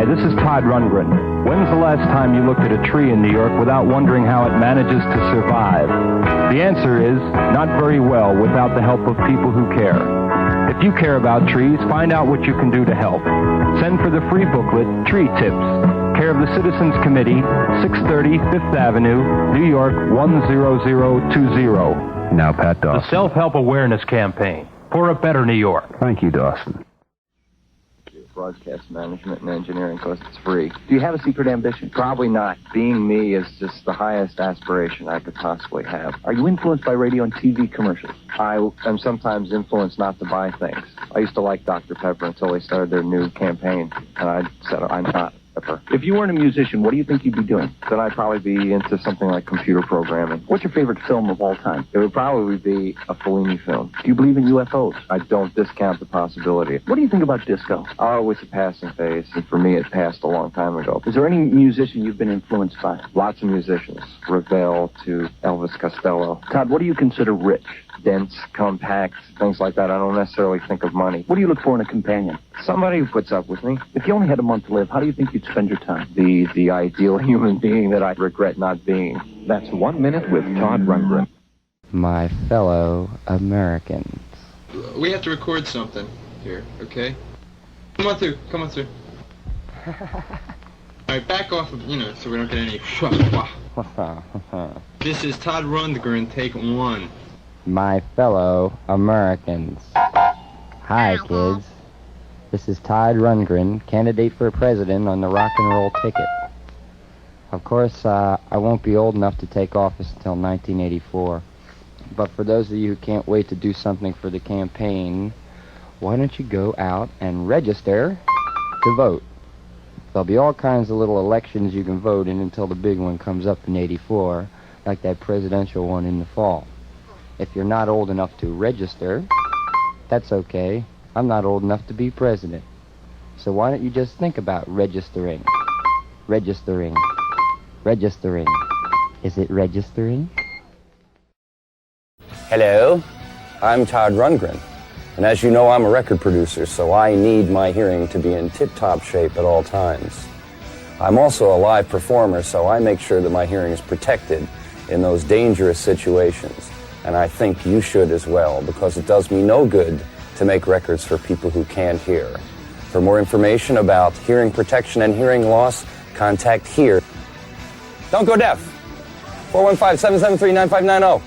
Hi, this is Todd Rundgren. When's the last time you looked at a tree in New York without wondering how it manages to survive? The answer is, not very well without the help of people who care. If you care about trees, find out what you can do to help. Send for the free booklet, Tree Tips, care of the Citizens Committee, 630 Fifth Avenue, New York 10020. Now, Pat Dawson. The Self-Help Awareness Campaign for a better New York. Thank you, Dawson. Broadcast management and engineering because it's free. Do you have a secret ambition? Probably not. Being me is just the highest aspiration I could possibly have. Are you influenced by radio and TV commercials? I am sometimes influenced not to buy things. I used to like Dr. Pepper until they started their new campaign, and I said, I'm not Pepper. If you weren't a musician, what do you think you'd be doing? Then I'd probably be into something like computer programming. What's your favorite film of all time? It would probably be a Fellini film. Do you believe in UFOs? I don't discount the possibility. What do you think about disco? Oh, it was a passing phase, and for me it passed a long time ago. Is there any musician you've been influenced by? Lots of musicians. Ravel to Elvis Costello. Todd, what do you consider rich? Dense, compact, things like that. I don't necessarily think of money. What do you look for in a companion? Somebody who puts up with me. If you only had a month to live, how do you think you'd spend your time? The ideal human being that I regret not being. That's 1 minute with Todd Rundgren. My fellow Americans. We have to record something here, okay? Come on through. All right, back off of, so we don't get any This is Todd Rundgren, take 1. My fellow Americans. Hi, kids. This is Todd Rundgren, candidate for president on the rock and roll ticket. Of course, I won't be old enough to take office until 1984. But for those of you who can't wait to do something for the campaign, why don't you go out and register to vote? There'll be all kinds of little elections you can vote in until the big one comes up in 84, like that presidential one in the fall. If you're not old enough to register, that's okay. I'm not old enough to be president. So why don't you just think about registering? Registering. Registering. Is it registering? Hello, I'm Todd Rundgren. And as you know, I'm a record producer, so I need my hearing to be in tip-top shape at all times. I'm also a live performer, so I make sure that my hearing is protected in those dangerous situations. And I think you should as well, because it does me no good to make records for people who can't hear. For more information about hearing protection and hearing loss, contact here. Don't go deaf. 415-773-9590.